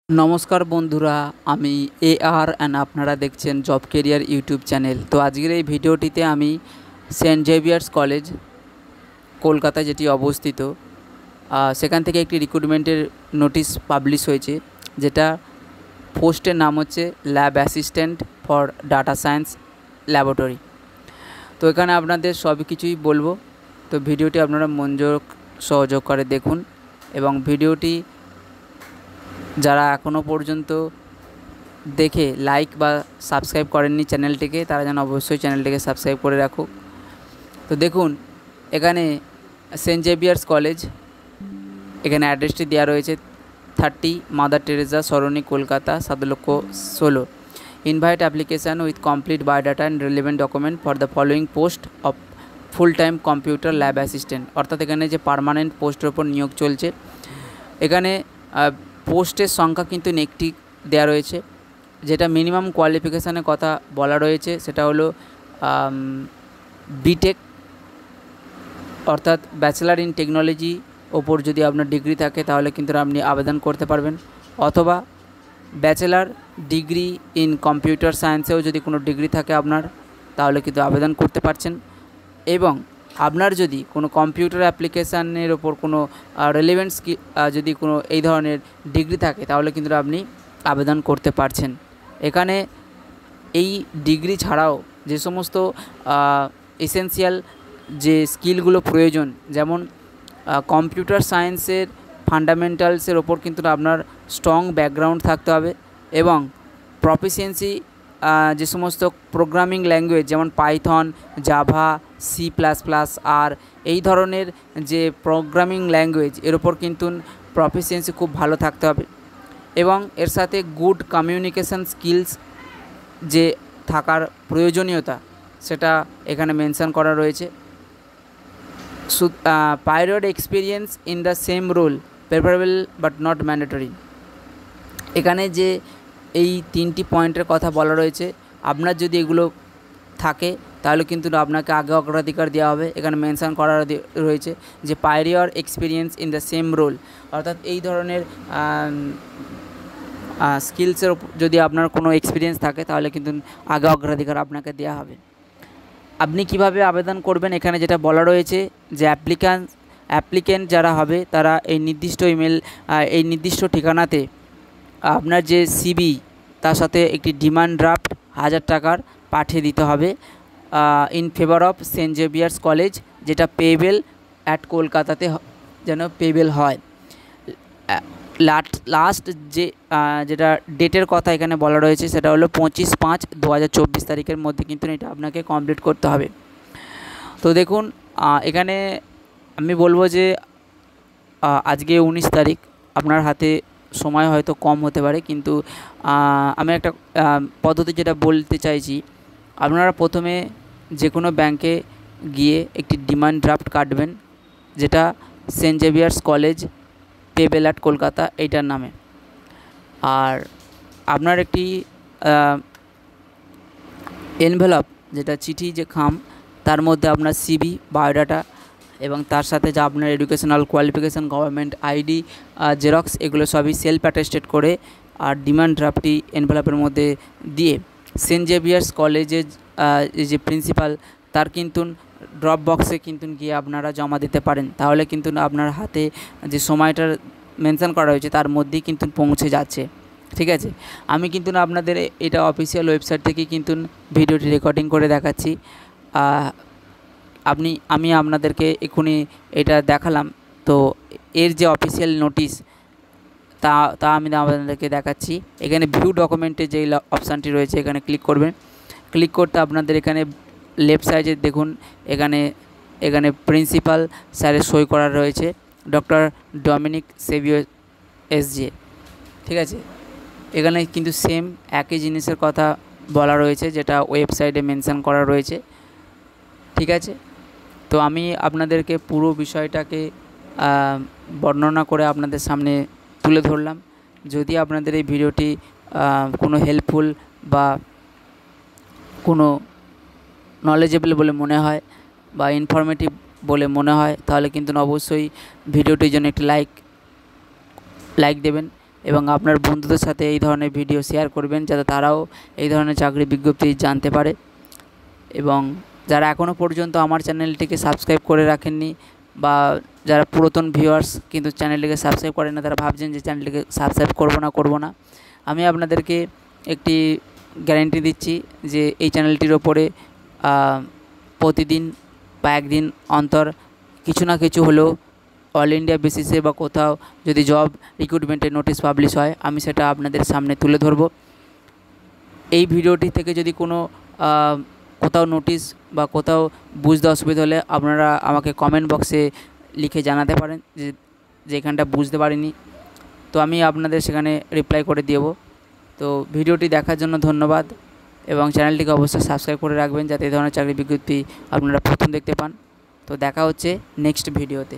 নমস্কার বন্ধুরা, আমি AR অ্যান্ড আপনারা দেখছেন জব কেরিয়ার ইউটিউব চ্যানেল। তো আজকের এই ভিডিওটিতে আমি সেন্ট জেভিয়ার্স কলেজ কলকাতা যেটি অবস্থিত সেখান থেকে একটি রিক্রুটমেন্টের নোটিশ পাবলিশ হয়েছে, যেটা পোস্টের নাম হচ্ছে lab assistant for data science laboratory. তো এখানে আপনাদের সব কিছুই বলবো, তো ভিডিওটি আপনারা মনোযোগ সহযোগ করে দেখুন এবং ভিডিওটি যারা এখনও পর্যন্ত দেখে লাইক বা সাবস্ক্রাইব করেননি চ্যানেলটিকে, তারা যেন অবশ্যই চ্যানেলটিকে সাবস্ক্রাইব করে রাখুক। তো দেখুন, এখানে সেন্ট জেভিয়ার্স কলেজ, এখানে অ্যাড্রেসটি দেওয়া রয়েছে 30 mother Teresa Sarani, Kolkata 7,16,000। Invite application with complete biodata and relevant document for the following post of full time computer lab assistant. অর্থাৎ এখানে যে পার্মানেন্ট পোস্টের ওপর নিয়োগ চলছে, এখানে পোস্টের সংখ্যা কিন্তু একটি দেওয়া রয়েছে, যেটা মিনিমাম কোয়ালিফিকেশানের কথা বলা রয়েছে, সেটা হলো বিটেক অর্থাৎ ব্যাচেলার ইন টেকনোলজি ওপর যদি আপনার ডিগ্রি থাকে তাহলে কিন্তু আপনি আবেদন করতে পারবেন, অথবা ব্যাচেলার ডিগ্রি ইন কম্পিউটার সায়েন্সেও যদি কোনো ডিগ্রি থাকে আপনার, তাহলে কিন্তু আবেদন করতে পারছেন। এবং আপনার যদি কোনো কম্পিউটার অ্যাপ্লিকেশানের ওপর কোনো রেলেভেন্ট যদি কোনো এই ধরনের ডিগ্রি থাকে তাহলে কিন্তু আপনি আবেদন করতে পারছেন। এখানে এই ডিগ্রি ছাড়াও যে সমস্ত এসেনশিয়াল যে স্কিলগুলো প্রয়োজন, যেমন কম্পিউটার সায়েন্সের ফান্ডামেন্টালসের ওপর কিন্তু আপনার স্ট্রং ব্যাকগ্রাউন্ড থাকতে হবে, এবং প্রফিসিয়েন্সি যে সমস্ত প্রোগ্রামিং ল্যাঙ্গুয়েজ যেমন পাইথন, জাভা, C++, আর এই ধরনের যে প্রোগ্রামিং ল্যাঙ্গুয়েজ, এর ওপর কিন্তু প্রফিসিয়েন্সি খুব ভালো থাকতে হবে। এবং এর সাথে গুড কমিউনিকেশান স্কিলস যে থাকার প্রয়োজনীয়তা, সেটা এখানে মেনশন করা রয়েছে। Prior experience in the same role preferable but not mandatory. এখানে যে এই 3টি পয়েন্টের কথা বলা রয়েছে, আপনার যদি এগুলো থাকে তাহলে কিন্তু আপনাকে আগে অগ্রাধিকার দেওয়া হবে। এখানে মেনশন করা রয়েছে যে prior experience in the same role, অর্থাৎ এই ধরনের স্কিলসের যদি আপনার কোনো এক্সপিরিয়েন্স থাকে তাহলে কিন্তু আগে অগ্রাধিকার আপনাকে দেওয়া হবে। আপনি কিভাবে আবেদন করবেন, এখানে যেটা বলা রয়েছে যে অ্যাপ্লিক্যান্ট যারা হবে তারা এই নির্দিষ্ট এই নির্দিষ্ট ঠিকানাতে আপনার যে CV তার সাথে একটি ডিমান্ড ড্রাফট 1000 টাকার পাঠিয়ে দিতে হবে in favour of Saint Xavier's college, যেটা পেবেল অ্যাট কলকাতাতে যেন পেবেল হয়। লাস্ট যেটা ডেটের কথা এখানে বলা রয়েছে সেটা হলো 25/5/2024 তারিখের মধ্যে কিন্তু এটা আপনাকে কমপ্লিট করতে হবে। তো দেখুন, এখানে আমি বলবো যে আজকে 19 তারিখ, আপনার হাতে সময় হয়তো কম হতে পারে, কিন্তু আমি একটা পদ্ধতি যেটা বলতে চাইছি, আপনারা প্রথমে যে কোনো ব্যাংকে গিয়ে একটি ডিমান্ড ড্রাফট কাটবেন, যেটা Saint Xavier's college payable at Kolkata এইটার নামে। আর আপনার একটি এনভেলপ, যেটা চিঠি যে খাম, তার মধ্যে আপনার CV, বায়োডাটা এবং তার সাথে যা আপনার educational qualification, government ID, xerox, এগুলো সবই সেলফ অ্যাটেস্টেড করে আর ডিমান্ড ড্রাফটটি এনভেলপের মধ্যে দিয়ে সেন্ট জেভিয়ার্স কলেজের যে প্রিন্সিপাল, তার কিন্তু ড্রপ বক্সে কিন্তু গিয়ে আপনারা জমা দিতে পারেন। তাহলে কিন্তু আপনার হাতে যে সময়টা মেনশন করা হয়েছে তার মধ্যেই কিন্তু পৌঁছে যাচ্ছে। ঠিক আছে, আমি কিন্তু আপনাদের এটা অফিসিয়াল ওয়েবসাইট থেকে কিন্তু ভিডিওটি রেকর্ডিং করে দেখাচ্ছি। আমি আপনাদেরকে এক্ষুনি এটা দেখালাম, তো এর যে অফিসিয়াল নোটিশ তা আমি আপনাদেরকে দেখাচ্ছি। এখানে ভিউ ডকুমেন্টে যে অপশানটি রয়েছে এখানে ক্লিক করবেন। ক্লিক করতে আপনাদের এখানে লেফট সাইডে দেখুন, এখানে প্রিন্সিপাল স্যারের সই করা রয়েছে, ডক্টর ডমিনিক সেভিয়ার SJ। ঠিক আছে, এখানে কিন্তু সেম একই জিনিসের কথা বলা রয়েছে, যেটা ওয়েবসাইটে মেনশন করা রয়েছে। ঠিক আছে, তো আমি আপনাদেরকে পুরো বিষয়টাকে বর্ণনা করে আপনাদের সামনে তুলে ধরলাম। যদি আপনাদের এই ভিডিওটি কোনো হেল্পফুল বা কোনো নলেজেবল বলে মনে হয় বা ইনফরমেটিভ বলে মনে হয়, তাহলে কিন্তু অবশ্যই ভিডিওটির জন্য একটি লাইক দেবেন এবং আপনার বন্ধুদের সাথে এই ধরনের ভিডিও শেয়ার করবেন, যাতে তারাও এই ধরনের চাকরি বিজ্ঞপ্তি জানতে পারে। এবং যারা এখনও পর্যন্ত আমার চ্যানেলটিকে সাবস্ক্রাইব করে রাখেননি, বা যারা পুরাতন ভিউয়ার্স কিন্তু চ্যানেলটিকে সাবস্ক্রাইব করেন না, তারা ভাবছেন যে চ্যানেলটিকে সাবস্ক্রাইব করব না, আমি আপনাদেরকে একটি গ্যারেন্টি দিচ্ছি যে এই চ্যানেলটির ওপরে প্রতিদিন বা একদিন অন্তর কিছু না কিছু হলেও অল ইন্ডিয়া বেসিসে বা কোথাও যদি জব রিক্রুটমেন্টের নোটিশ পাবলিশ হয়, আমি সেটা আপনাদের সামনে তুলে ধরব। এই ভিডিওটি থেকে যদি কোনো কোথাও নোটিশ বা কোথাও বুঝতে অসুবিধা হলে আপনারা আমাকে কমেন্ট বক্সে লিখে জানাতে পারেন যে এখানটা বুঝতে পারিনি, তো আমি আপনাদের সেখানে রিপ্লাই করে দেব। তো ভিডিওটি দেখার জন্য ধন্যবাদ, এবং চ্যানেলটিকে অবশ্যই সাবস্ক্রাইব করে রাখবেন, যাতে এই ধরনের চাকরি বিজ্ঞপ্তি আপনারা প্রথম দেখতে পান। তো দেখা হচ্ছে নেক্সট ভিডিওতে।